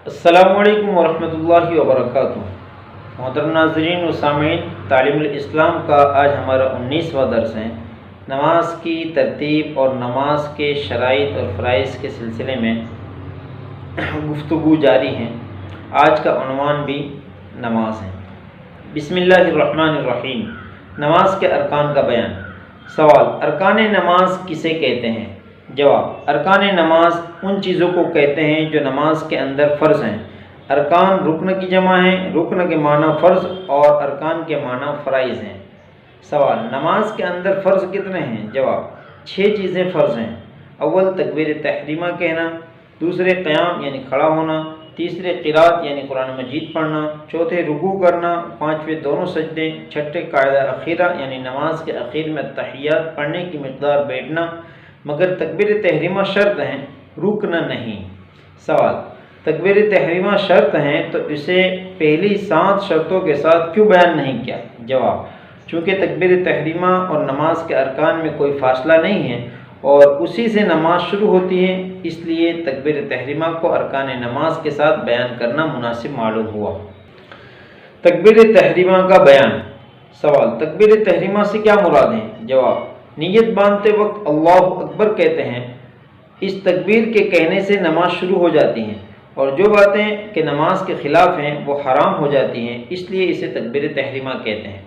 السلام علیکم ورحمۃ اللہ وبرکاتہ۔ محترم ناظرین و سامعین، تعلیم الاسلام کا آج ہمارا 19واں درس ہے۔ نماز کی ترتیب اور نماز کے شرائط اور فرائض کے سلسلے میں گفتگو جاری ہے۔ آج کا عنوان بھی نماز ہے۔ بسم اللہ الرحمن الرحیم۔ نماز کے ارکان کا بیان۔ سوال: ارکان نماز کسے کہتے ہیں؟ جواب: ارکان نماز ان چیزوں کو کہتے ہیں جو نماز کے اندر فرض ہیں۔ ارکان رکن کی جمع ہیں، رکن کے معنی فرض اور ارکان کے معنی فرائض ہیں۔ سوال: نماز کے اندر فرض کتنے ہیں؟ جواب: 6 چیزیں فرض ہیں۔ اول تکبیر تحریمہ کہنا، دوسرے قیام یعنی کھڑا ہونا، تیسرے قرات یعنی قرآن مجید پڑھنا، چوتھے رکوع کرنا، پانچویں دونوں سجدے، چھٹے قاعدہ اخیرہ یعنی نماز کے اخیر میں تحیات پڑھنے کی مقدار بیٹھنا، مگر تکبیر تحریمہ شرط ہیں، رکن نہیں۔ سوال: تکبیر تحریمہ شرط ہیں تو اسے پہلی 7 شرطوں کے ساتھ کیوں بیان نہیں کیا؟ جواب: چونکہ تکبیر تحریمہ اور نماز کے ارکان میں کوئی فاصلہ نہیں ہے اور اسی سے نماز شروع ہوتی ہے، اس لیے تکبیر تحریمہ کو ارکان نماز کے ساتھ بیان کرنا مناسب معلوم ہوا۔ تکبیر تحریمہ کا بیان۔ سوال: تکبیر تحریمہ سے کیا مراد ہے؟ جواب: نیت باندھتے وقت اللہ اکبر کہتے ہیں، اس تکبیر کے کہنے سے نماز شروع ہو جاتی ہے اور جو باتیں کہ نماز کے خلاف ہیں وہ حرام ہو جاتی ہیں، اس لیے اسے تکبیر تحریمہ کہتے ہیں۔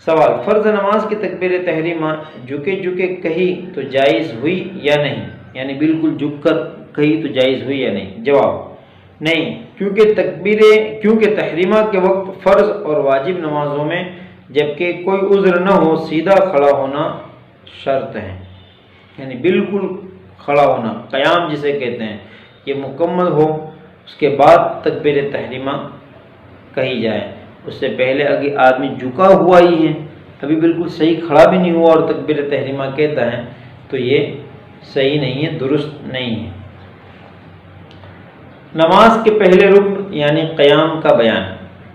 سوال: فرض نماز کی تکبیر تحریمہ جھکے کہی تو جائز ہوئی یا نہیں؟ یعنی بالکل جھک کر کہی تو جائز ہوئی یا نہیں؟ جواب: نہیں، کیونکہ تحریمہ کے وقت فرض اور واجب نمازوں میں جبکہ کوئی عذر نہ ہو سیدھا کھڑا ہونا شرط ہے، یعنی بالکل کھڑا ہونا، قیام جسے کہتے ہیں، یہ مکمل ہو، اس کے بعد تکبیر تحریمہ کہی جائے۔ اس سے پہلے اگر آدمی جھکا ہوا ہی ہے، ابھی بالکل صحیح کھڑا بھی نہیں ہوا اور تکبیر تحریمہ کہتا ہے تو یہ صحیح نہیں ہے، درست نہیں ہے۔ نماز کے پہلے رکن یعنی قیام کا بیان۔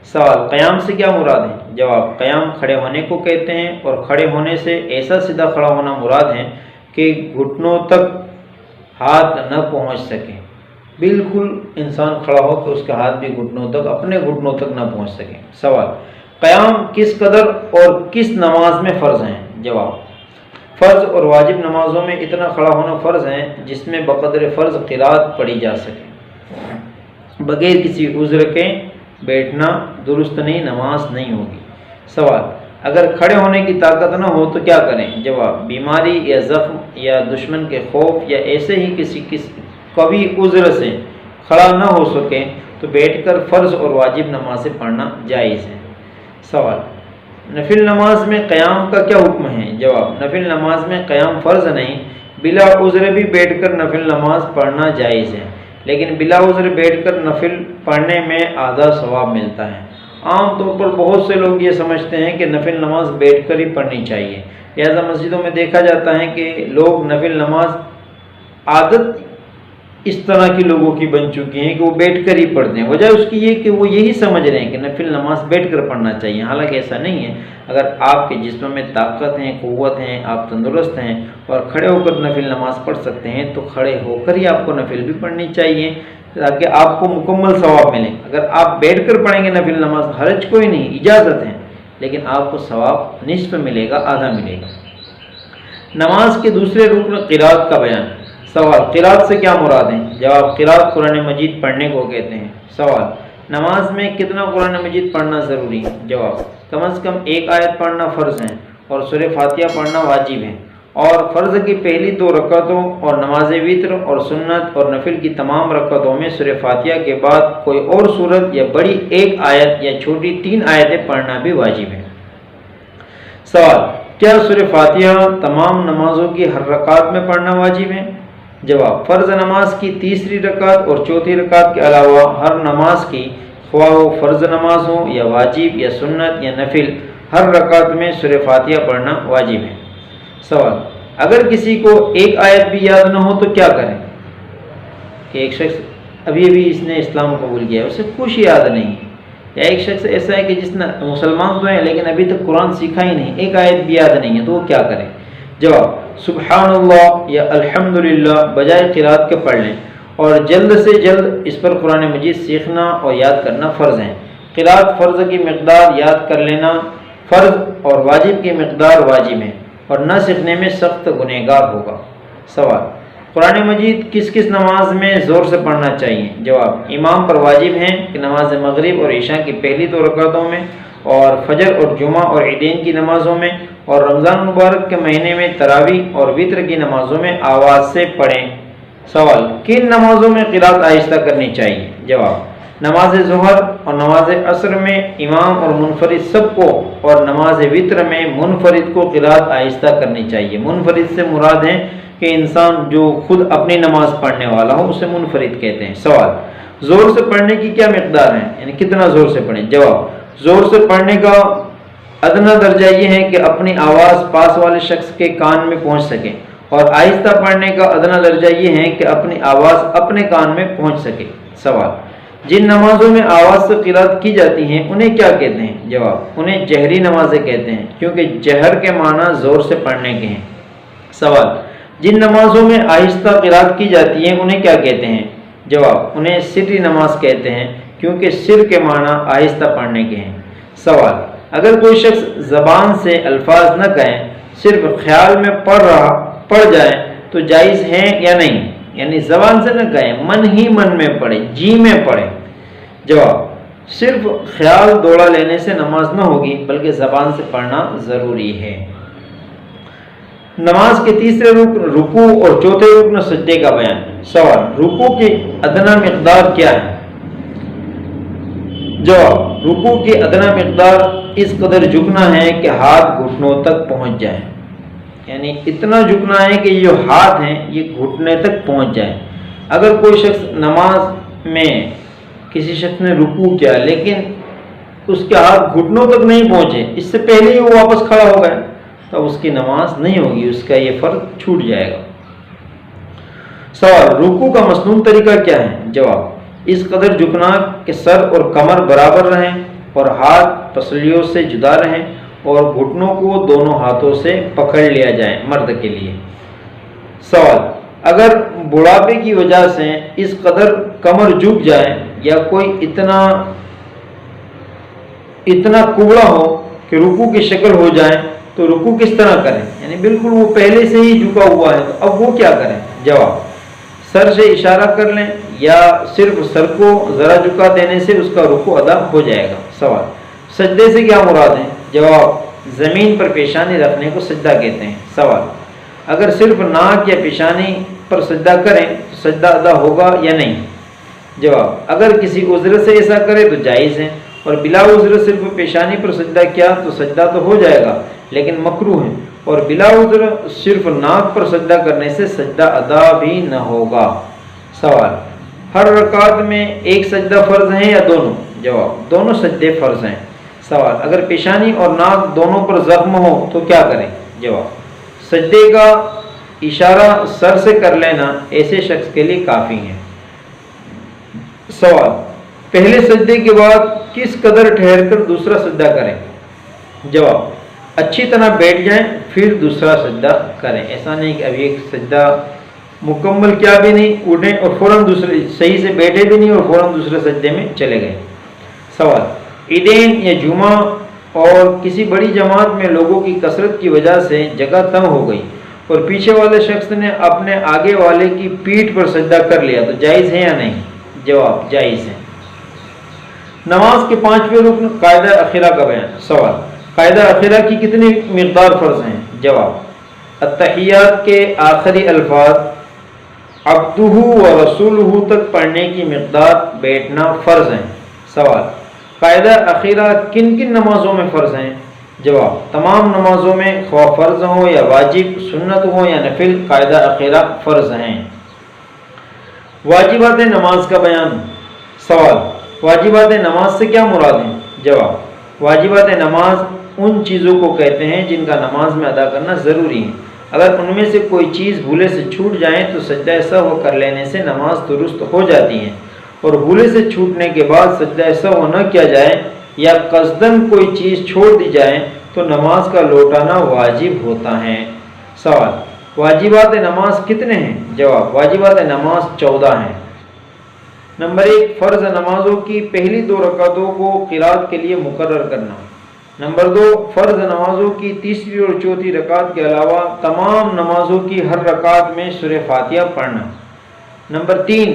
سوال: قیام سے کیا مراد ہے؟ جواب: قیام کھڑے ہونے کو کہتے ہیں اور کھڑے ہونے سے ایسا سیدھا کھڑا ہونا مراد ہے کہ گھٹنوں تک ہاتھ نہ پہنچ سکے، بالکل انسان کھڑا ہو کہ اس کے ہاتھ بھی اپنے گھٹنوں تک نہ پہنچ سکے۔ سوال: قیام کس قدر اور کس نماز میں فرض ہیں؟ جواب: فرض اور واجب نمازوں میں اتنا کھڑا ہونا فرض ہے جس میں بقدر فرض قرات پڑھی جا سکے، بغیر کسی عذر کے بیٹھنا درست نہیں، نماز نہیں ہوگی۔ سوال: اگر کھڑے ہونے کی طاقت نہ ہو تو کیا کریں؟ جواب: بیماری یا زخم یا دشمن کے خوف یا ایسے ہی کسی قوی عذر سے کھڑا نہ ہو سکے تو بیٹھ کر فرض اور واجب نمازیں پڑھنا جائز ہے۔ سوال: نفل نماز میں قیام کا کیا حکم ہے؟ جواب: نفل نماز میں قیام فرض نہیں، بلا عذر بھی بیٹھ کر نفل نماز پڑھنا جائز ہے، لیکن بلا عذر بیٹھ کر نفل پڑھنے میں آدھا ثواب ملتا ہے۔ عام طور پر بہت سے لوگ یہ سمجھتے ہیں کہ نفل نماز بیٹھ کر ہی پڑھنی چاہیے، لہذا مسجدوں میں دیکھا جاتا ہے کہ لوگ نفل نماز عادت اس طرح کی لوگوں کی بن چکی ہیں کہ وہ بیٹھ کر ہی پڑھتے ہیں۔ وجہ اس کی یہ کہ وہ یہی سمجھ رہے ہیں کہ نفل نماز بیٹھ کر پڑھنا چاہیے، حالانکہ ایسا نہیں ہے۔ اگر آپ کے جسم میں طاقت ہے، قوت ہے، آپ تندرست ہیں اور کھڑے ہو کر نفل نماز پڑھ سکتے ہیں تو کھڑے ہو کر ہی آپ کو نفل بھی پڑھنی چاہیے تاکہ آپ کو مکمل ثواب ملے۔ اگر آپ بیٹھ کر پڑھیں گے نفل نماز، حرج کوئی نہیں، اجازت ہے، لیکن آپ کو ثواب نصف ملے گا، آدھا ملے گا۔ نماز کے دوسرے رکن قرات کا بیان۔ سوال: قرات سے کیا مراد ہے؟ جواب: قرات قرآن مجید پڑھنے کو کہتے ہیں۔ سوال: نماز میں کتنا قرآن مجید پڑھنا ضروری ہے؟ جواب: کم از کم 1 آیت پڑھنا فرض ہے اور سورہ فاتحہ پڑھنا واجب ہے، اور فرض کی پہلی 2 رکعتوں اور نماز وتر اور سنت اور نفل کی تمام رکعتوں میں سورہ فاتحہ کے بعد کوئی اور سورت یا بڑی 1 آیت یا چھوٹی 3 آیتیں پڑھنا بھی واجب ہے۔ سوال: کیا سورہ فاتحہ تمام نمازوں کی ہر رکعت میں پڑھنا واجب ہے؟ جواب: فرض نماز کی تیسری رکعت اور چوتھی رکعت کے علاوہ ہر نماز کی، خواہ وہ فرض نماز ہو یا واجب یا سنت یا نفل، ہر رکعت میں سورہ فاتحہ پڑھنا واجب ہے۔ سوال: اگر کسی کو 1 آیت بھی یاد نہ ہو تو کیا کریں؟ کہ ایک شخص ابھی اس نے اسلام قبول کیا ہے، اسے کچھ یاد نہیں ہے، یا ایک شخص ایسا ہے کہ جس نے مسلمان تو ہے لیکن ابھی تک قرآن سیکھا ہی نہیں، 1 آیت بھی یاد نہیں ہے، تو وہ کیا کرے؟ جواب: سبحان اللہ یا الحمدللہ بجائے قرات کے پڑھ لیں اور جلد سے جلد اس پر قرآن مجید سیکھنا اور یاد کرنا فرض ہیں۔ قرأت فرض کی مقدار یاد کر لینا فرض اور واجب کی مقدار واجب ہے، اور نہ سیکھنے میں سخت گنہگار ہوگا۔ سوال: قرآن مجید کس کس نماز میں زور سے پڑھنا چاہیے؟ جواب: امام پر واجب ہیں کہ نماز مغرب اور عشاء کی پہلی 2 رکعتوں میں، اور فجر اور جمعہ اور عیدین کی نمازوں میں، اور رمضان مبارک کے مہینے میں تراویح اور وتر کی نمازوں میں آواز سے پڑھیں۔ سوال: کن نمازوں میں قرأت آہستہ کرنی چاہیے؟ جواب: نماز ظہر اور نماز عصر میں امام اور منفرد سب کو، اور نماز وتر میں منفرد کو قرأت آہستہ کرنی چاہیے۔ منفرد سے مراد ہے کہ انسان جو خود اپنی نماز پڑھنے والا ہو اسے منفرد کہتے ہیں۔ سوال: زور سے پڑھنے کی کیا مقدار ہے، یعنی کتنا زور سے پڑھیں؟ جواب: زور سے پڑھنے کا ادنا درجہ یہ ہے کہ اپنی آواز پاس والے شخص کے کان میں پہنچ سکے، اور آہستہ پڑھنے کا ادنا درجہ یہ ہے کہ اپنی آواز اپنے کان میں پہنچ سکے۔ سوال: جن نمازوں میں آواز سے قرأت کی جاتی ہیں انہیں کیا کہتے ہیں؟ جواب: انہیں جہری نمازیں کہتے ہیں، کیونکہ جہر کے معنی زور سے پڑھنے کے ہیں۔ سوال: جن نمازوں میں آہستہ قرأت کی جاتی ہے انہیں کیا کہتے ہیں؟ جواب: انہیں سری نماز کہتے ہیں، کیونکہ سر کے معنی آہستہ پڑھنے کے ہیں۔ سوال: اگر کوئی شخص زبان سے الفاظ نہ کہیں، صرف خیال میں پڑھ جائے تو جائز ہے یا نہیں؟ یعنی زبان سے نہ کہیں، من ہی من میں پڑھے، جی میں پڑھے۔ جواب: صرف خیال دوڑا لینے سے نماز نہ ہوگی، بلکہ زبان سے پڑھنا ضروری ہے۔ نماز کے تیسرے رکن رکوع اور چوتھے رکن سجدے کا بیان۔ سوال: رکوع کی ادنا مقدار کیا ہے؟ جواب: رکوع کی ادنا مقدار اس قدر جھکنا ہے کہ ہاتھ گھٹنوں تک پہنچ جائے، یعنی اتنا جھکنا ہے کہ یہ جو ہاتھ ہیں یہ گھٹنے تک پہنچ جائیں۔ اگر کوئی شخص نماز میں کسی شخص نے رکوع کیا لیکن اس کے ہاتھ گھٹنوں تک نہیں پہنچے، اس سے پہلے ہی وہ واپس کھڑا ہو گیا، تو اس کی نماز نہیں ہوگی، اس کا یہ فرض چھوٹ جائے گا۔ سوال: رکوع کا مسنون طریقہ کیا ہے؟ جواب: اس قدر جھکنا کہ سر اور کمر برابر رہیں، اور ہاتھ پسلیوں سے جدا رہیں، اور گھٹنوں کو دونوں ہاتھوں سے پکڑ لیا جائے، مرد کے لیے۔ سوال: اگر بڑھاپے کی وجہ سے اس قدر کمر جھک جائے، یا کوئی اتنا کبڑا ہو کہ رکوع کی شکل ہو جائے، تو رکوع کس طرح کریں؟ یعنی بالکل وہ پہلے سے ہی جھکا ہوا ہے، تو اب وہ کیا کریں؟ جواب: سر سے اشارہ کر لیں، یا صرف سر کو ذرا جھکا دینے سے اس کا رکوع ادا ہو جائے گا۔ سوال: سجدے سے کیا مراد ہے؟ جواب: زمین پر پیشانی رکھنے کو سجدہ کہتے ہیں۔ سوال: اگر صرف ناک یا پیشانی پر سجدہ کریں تو سجدہ ادا ہوگا یا نہیں؟ جواب: اگر کسی عذر سے ایسا کرے تو جائز ہے، اور بلا عذر صرف پیشانی پر سجدہ کیا تو سجدہ تو ہو جائے گا لیکن مکروہ ہے، اور بلا عذر صرف ناک پر سجدہ کرنے سے سجدہ ادا بھی نہ ہوگا۔ سوال: ہر رکعت میں ایک سجدہ فرض ہے یا دونوں؟ جواب: دونوں سجدے فرض ہیں۔ سوال: اگر پیشانی اور ناک دونوں پر زخم ہو تو کیا کریں؟ جواب: سجدے کا اشارہ سر سے کر لینا ایسے شخص کے لیے کافی ہے۔ سوال: پہلے سجدے کے بعد کس قدر ٹھہر کر دوسرا سجدہ کریں؟ جواب: اچھی طرح بیٹھ جائیں پھر دوسرا سجدہ کریں، ایسا نہیں کہ ابھی ایک سجدہ مکمل کیا بھی نہیں، اٹھیں اور فوراً دوسرے صحیح سے بیٹھے بھی نہیں اور فوراً دوسرے سجدے میں چلے گئے۔ سوال: عیدین یا جمعہ اور کسی بڑی جماعت میں لوگوں کی کثرت کی وجہ سے جگہ تنگ ہو گئی اور پیچھے والے شخص نے اپنے آگے والے کی پیٹھ پر سجدہ کر لیا تو جائز ہے یا نہیں؟ جواب: جائز ہے۔ نماز کے 5ویں رکن قاعدہ اخیرہ کا بیان۔ سوال: قاعدہ اخیرہ کی کتنی مقدار فرض ہیں؟ جواب: التحیات کے آخری الفاظ عبدہ و رسولہ تک پڑھنے کی مقدار بیٹھنا فرض ہیں۔ سوال: قاعدہ اخیرہ کن کن نمازوں میں فرض ہیں؟ جواب: تمام نمازوں میں، خواہ فرض ہو یا واجب، سنت ہو یا نفل، قاعدہ اخیرہ فرض ہیں۔ واجبات نماز کا بیان۔ سوال: واجبات نماز سے کیا مراد ہیں؟ جواب: واجبات نماز ان چیزوں کو کہتے ہیں جن کا نماز میں ادا کرنا ضروری ہے۔ اگر ان میں سے کوئی چیز بھولے سے چھوٹ جائیں تو سجدہ سہو کر لینے سے نماز درست ہو جاتی ہے، اور بھولے سے چھوٹنے کے بعد سجدہ سہو نہ کیا جائے یا قصداً کوئی چیز چھوڑ دی جائے تو نماز کا لوٹانا واجب ہوتا ہے۔ سوال: واجبات نماز کتنے ہیں؟ جواب واجبات نماز 14 ہیں۔ نمبر 1 فرض نمازوں کی پہلی 2 رکعتوں کو قرات کے لیے مقرر کرنا۔ نمبر 2 فرض نمازوں کی تیسری اور چوتھی رکعت کے علاوہ تمام نمازوں کی ہر رکعت میں سورہ فاتحہ پڑھنا۔ نمبر 3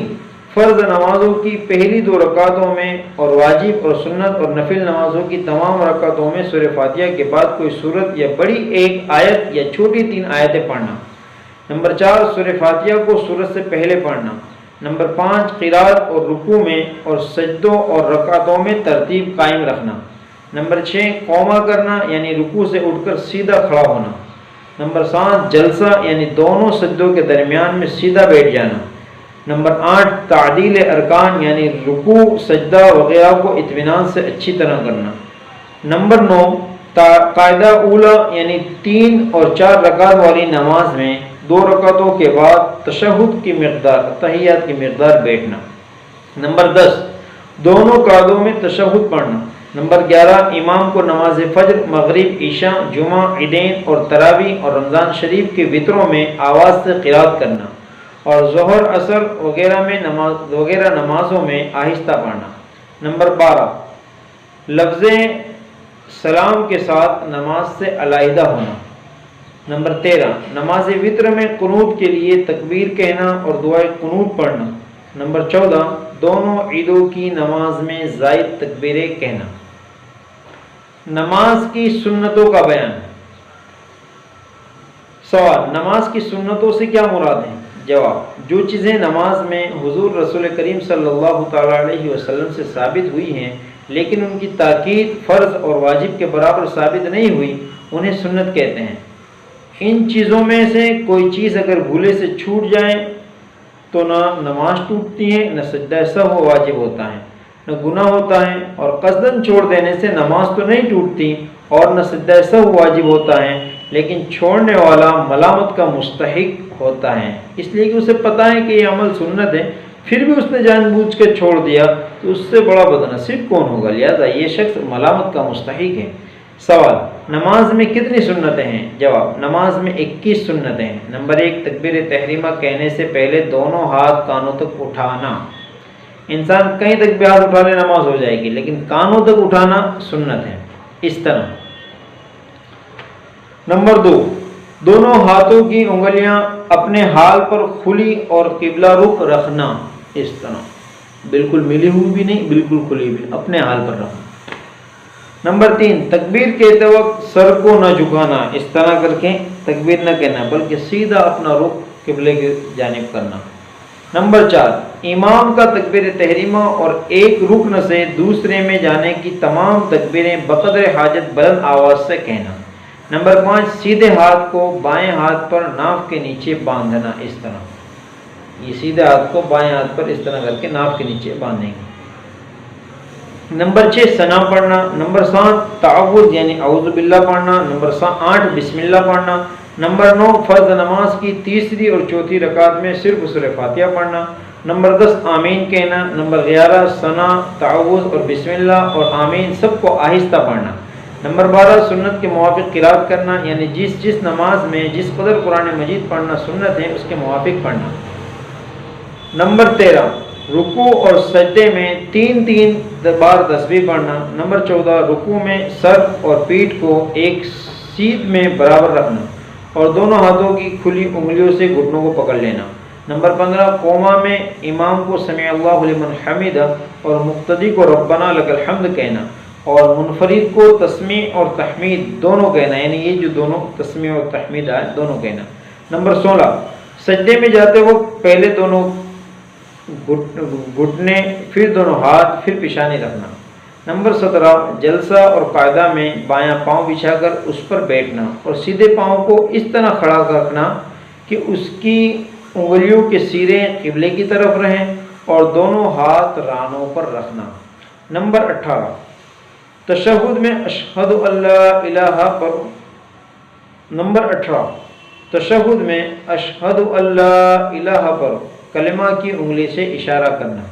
فرض نمازوں کی پہلی 2 رکعتوں میں اور واجب اور سنت اور نفل نمازوں کی تمام رکعتوں میں سورہ فاتحہ کے بعد کوئی سورت یا بڑی 1 آیت یا چھوٹی 3 آیتیں پڑھنا۔ نمبر 4 سورہ فاتحہ کو سورت سے پہلے پڑھنا۔ نمبر 5 قرات اور رکوع میں اور سجدوں اور رکعتوں میں ترتیب قائم رکھنا۔ نمبر 6 قوما کرنا یعنی رکوع سے اٹھ کر سیدھا کھڑا ہونا۔ نمبر 7 جلسہ یعنی دونوں سجدوں کے درمیان میں سیدھا بیٹھ جانا۔ نمبر 8 تعدیل ارکان یعنی رکوع سجدہ وغیرہ کو اطمینان سے اچھی طرح کرنا۔ نمبر 9 قاعدہ اولا یعنی 3 اور 4 رکعت والی نماز میں 2 رکعتوں کے بعد تشہد کی مقدار تحیات کی مقدار بیٹھنا۔ نمبر 10 دونوں قعدوں میں تشہد پڑھنا۔ نمبر 11 امام کو نماز فجر، مغرب، عشاء، جمعہ، عیدین اور تراویح اور رمضان شریف کے وطروں میں آواز سے قرات کرنا اور ظہر، عصر وغیرہ نمازوں میں آہستہ پڑھنا۔ نمبر 12 لفظ سلام کے ساتھ نماز سے علیحدہ ہونا۔ نمبر 13 نماز وطر میں قنوت کے لیے تکبیر کہنا اور دعائے قنوت پڑھنا۔ نمبر 14 دونوں عیدوں کی نماز میں زائد تکبیریں کہنا۔ نماز کی سنتوں کا بیان۔ سوال نماز کی سنتوں سے کیا مراد ہے؟ جواب جو چیزیں نماز میں حضور رسول کریم صلی اللہ تعالی علیہ وسلم سے ثابت ہوئی ہیں لیکن ان کی تاکید فرض اور واجب کے برابر ثابت نہیں ہوئی انہیں سنت کہتے ہیں۔ ان چیزوں میں سے کوئی چیز اگر بھولے سے چھوٹ جائے تو نہ نماز ٹوٹتی ہے، نہ سجدہ سہو واجب ہوتا ہے، نہ گناہ ہوتا ہے، اور قصداً چھوڑ دینے سے نماز تو نہیں ٹوٹتی اور نہ سجدہ سہو واجب ہوتا ہے، لیکن چھوڑنے والا ملامت کا مستحق ہوتا ہے، اس لیے کہ اسے پتہ ہے کہ یہ عمل سنت ہے، پھر بھی اس نے جان بوجھ کے چھوڑ دیا تو اس سے بڑا بدنصیب کون ہوگا، لہذا یہ شخص ملامت کا مستحق ہے۔ سوال نماز میں کتنی سنتیں ہیں؟ جواب نماز میں 21 سنتیں ہیں۔ نمبر 1 تکبیر تحریمہ کہنے سے پہلے دونوں ہاتھ کانوں تک اٹھانا۔ انسان کہیں تک بھی ہاتھ اٹھا لے نماز ہو جائے گی، لیکن کانوں تک اٹھانا سنت ہے، اس طرح۔ نمبر 2 دونوں ہاتھوں کی انگلیاں اپنے حال پر کھلی اور قبلہ رخ رکھنا، اس طرح، بالکل ملی ہوئی بھی نہیں، بالکل کھلی بھی، اپنے حال پر رکھنا۔ نمبر 3 تکبیر کہتے وقت سر کو نہ جھکانا، اس طرح کر کے تکبیر نہ کہنا بلکہ سیدھا اپنا رخ قبلے کی جانب کرنا۔ نمبر 4 امام کا تکبیر تحریمہ اور ایک رکن سے دوسرے میں جانے کی تمام تکبیریں بقدر حاجت بلند آواز سے کہنا۔ نمبر 5 سیدھے ہاتھ کو بائیں ہاتھ پر ناف کے نیچے باندھنا، اس طرح، یہ سیدھے ہاتھ کو بائیں ہاتھ پر اس طرح کر کے ناف کے نیچے باندھیں گے۔ نمبر 6 ثنا پڑھنا۔ نمبر 7 تعوذ یعنی اعوذ باللہ پڑھنا۔ نمبر 8 بسم اللہ پڑھنا۔ نمبر 9 فرض نماز کی تیسری اور چوتھی رکعت میں صرف سورہ فاتحہ پڑھنا۔ نمبر 10 آمین کہنا۔ نمبر 11 ثنا، تعوذ اور بسم اللہ اور آمین سب کو آہستہ پڑھنا۔ نمبر 12 سنت کے موافق قرات کرنا، یعنی جس نماز میں جس قدر قرآن مجید پڑھنا سنت ہے اس کے موافق پڑھنا۔ نمبر 13 رکوع اور سجدے میں 3 بار تسبیح پڑھنا۔ نمبر 14 رکوع میں سر اور پیٹھ کو ایک سیدھ میں برابر رکھنا اور دونوں ہاتھوں کی کھلی انگلیوں سے گھٹنوں کو پکڑ لینا۔ نمبر 15 قوما میں امام کو سمع اللہ لمن حمدہ اور مقتدی کو ربنا لک الحمد کہنا اور منفرد کو تسمیع اور تحمید دونوں کہنا، یعنی یہ جو دونوں تسمیع اور تحمید آئے دونوں کہنا۔ نمبر 16 سجدے میں جاتے وقت پہلے دونوں گھٹنے، پھر دونوں ہاتھ، پھر پیشانی رکھنا۔ نمبر 17 جلسہ اور قاعدہ میں بایاں پاؤں بچھا کر اس پر بیٹھنا اور سیدھے پاؤں کو اس طرح کھڑا رکھنا کہ اس کی انگلیوں کے سیرے قبلے کی طرف رہیں اور دونوں ہاتھ رانوں پر رکھنا۔ نمبر 18 تشہد میں اشہد اللہ الہ پر۔ نمبر 18 تشہد میں اشہد اللہ الہ پر کلمہ کی انگلی سے اشارہ کرنا۔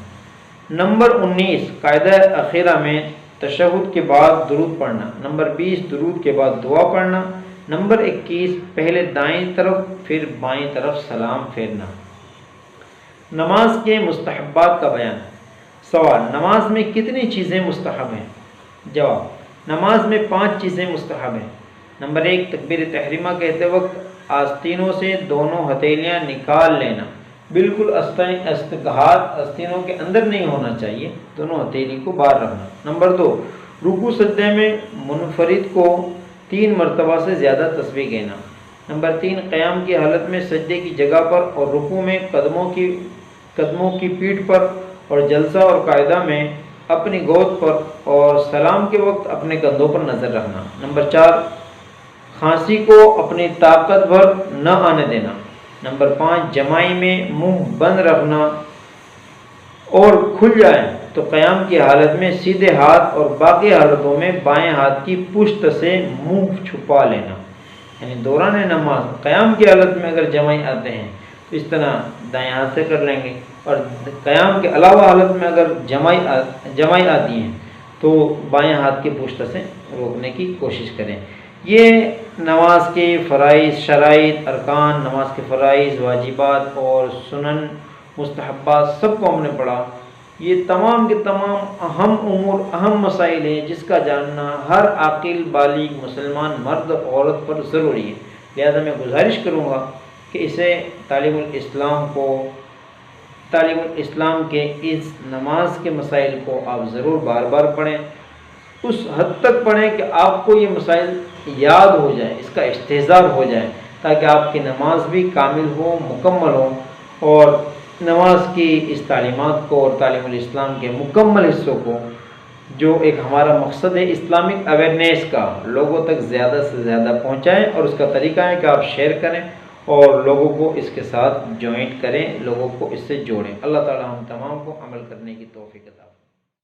نمبر 19 قاعدہ اخیرہ میں تشہد کے بعد درود پڑھنا۔ نمبر 20 درود کے بعد دعا پڑھنا۔ نمبر 21، پہلے دائیں طرف پھر بائیں طرف سلام پھیرنا۔ نماز کے مستحبات کا بیان۔ سوال، نماز میں کتنی چیزیں مستحب ہیں؟ جواب، نماز میں 5 چیزیں مستحب ہیں۔ نمبر 1، تکبیر تحریمہ کہتے وقت آستینوں سے دونوں ہتھیلیاں نکال لینا، بالکل ہاتھ آستینوں کے اندر نہیں ہونا چاہیے، دونوں ہتھیلی کو باہر رکھنا۔ نمبر 2، رکوع سجدے میں منفرد کو 3 مرتبہ سے زیادہ تسبیح کہنا۔ نمبر 3، قیام کی حالت میں سجدے کی جگہ پر اور رکوع میں قدموں کی پیٹھ پر اور جلسہ اور قاعدہ میں اپنی گود پر اور سلام کے وقت اپنے کندھوں پر نظر رکھنا۔ نمبر 4، کھانسی کو اپنی طاقت بھر نہ آنے دینا۔ نمبر 5، جمائی میں منہ بند رکھنا اور کھل جائے تو قیام کی حالت میں سیدھے ہاتھ اور باقی حالتوں میں بائیں ہاتھ کی پشت سے منہ چھپا لینا۔ یعنی دوران نماز قیام کی حالت میں اگر جمائی آتے ہیں تو اس طرح دائیں ہاتھ سے کر لیں گے، اور قیام کے علاوہ حالت میں اگر جمائی آتی ہیں تو بائیں ہاتھ کی پشت سے روکنے کی کوشش کریں۔ یہ نماز کے فرائض، شرائط، ارکان، نماز کے فرائض، واجبات اور سنن، مستحبات سب کو ہم نے پڑھا۔ یہ تمام کے تمام اہم امور، اہم مسائل ہیں جس کا جاننا ہر عاقل بالغ مسلمان مرد عورت پر ضروری ہے۔ لہذا میں گزارش کروں گا کہ اسے تعلیم الاسلام کے اس نماز کے مسائل کو آپ ضرور بار بار پڑھیں، اس حد تک پڑھیں کہ آپ کو یہ مسائل یاد ہو جائیں، اس کا استحضار ہو جائے، تاکہ آپ کی نماز بھی کامل ہو، مکمل ہو، اور نماز کی اس تعلیمات کو اور تعلیم الاسلام کے مکمل حصوں کو، جو ایک ہمارا مقصد ہے اسلامک اویئرنیس کا، لوگوں تک زیادہ سے زیادہ پہنچائیں۔ اور اس کا طریقہ ہے کہ آپ شیئر کریں اور لوگوں کو اس کے ساتھ جوائنٹ کریں، لوگوں کو اس سے جوڑیں۔ اللہ تعالی ہم تمام کو عمل کرنے کی توفیق عطا فرمائے۔